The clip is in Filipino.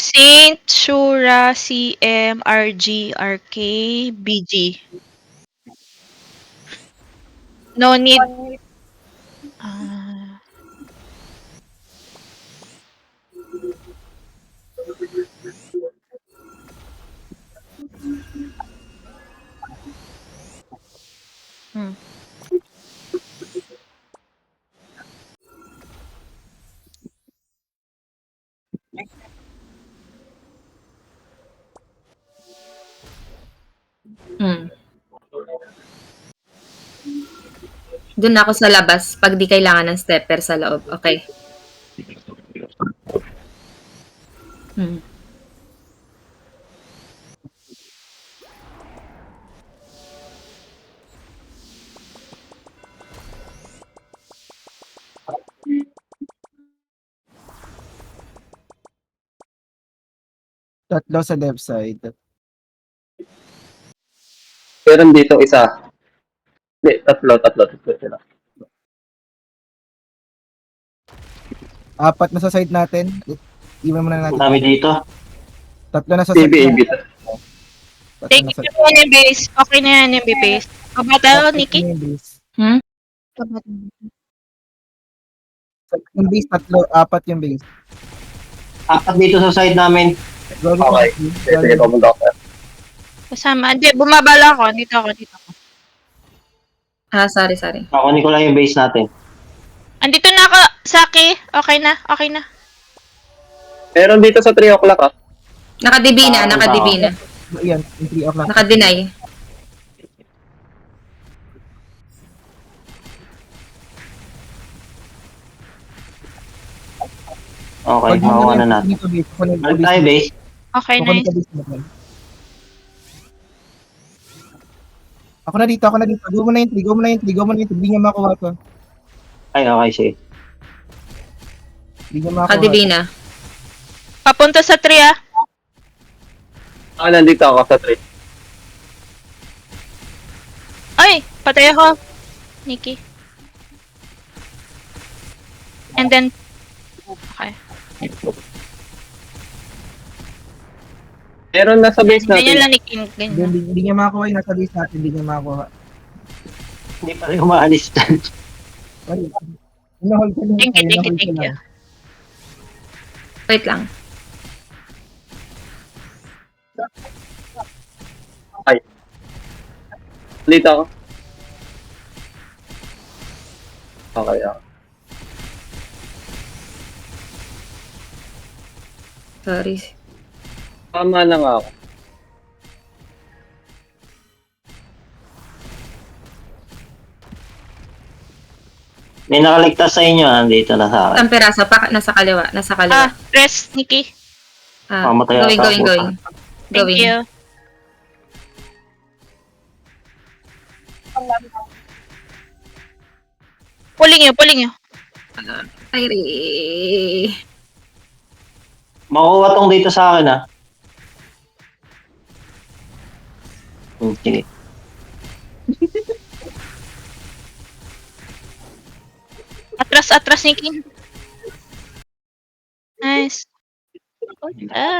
Saint, Shura, CM, RG, RK, BG. No need. Ah. Hmm. Doon ako sa labas pag di kailangan ng stepper sa loob. Okay. Hmm. Tatlo sa left side. Meron dito isa. Hindi, tatlo sila. Apat na sa side natin. Iwan muna natin. Dami dito. Tatlo na sa AB, side. AB. Tatlo Take na sa it mo yung base. Okay na yan yung base. Kabata, Nikki? Hmm? Yung base, tatlo, apat yung base. Apat dito sa side namin. Okay. Sige, pumunta ako. Kasama. Hindi, bumabala ako. Dito ako. Ah, sorry. Kunin ko lang yung base natin. Andito na ako, Saki. Okay na. Meron dito sa 3 o'clock ah. Nakadibi na. Ayan, yung 3 o'clock. Nakadeny. Okay, makuha na natin. Balik tayo base. Okay, nice. Ako na dito. Go mo na yung 3. Hindi niya makuha to. Ay, okay, sige. Hindi niya makuha. Nakadibi na. Papunta sa 3 ah. Ah, nandito ako sa 3. Ay, patay ako. Nikki. And then, okay. Meron na sa base Ganyan natin. lang, Nikki. Ganyan. Hindi niya makuha yung nasa base natin. Hindi niya makuha. Hindi pa rin umaalis dyan. Ay, hold ka lang. Thank you. Wait lang. Dito ako. Okay, okay. Sorry. Tama na nga ako. May nakaligtas sa inyo, dito na sa akin. Isang peraso pa. Nasa kaliwa. Ah, rest, Nikki. Mamatay Going. Thank you. Pulling you. Ay, Makuha tong dito sa akin, Sige. Atras, Nikki. Nice.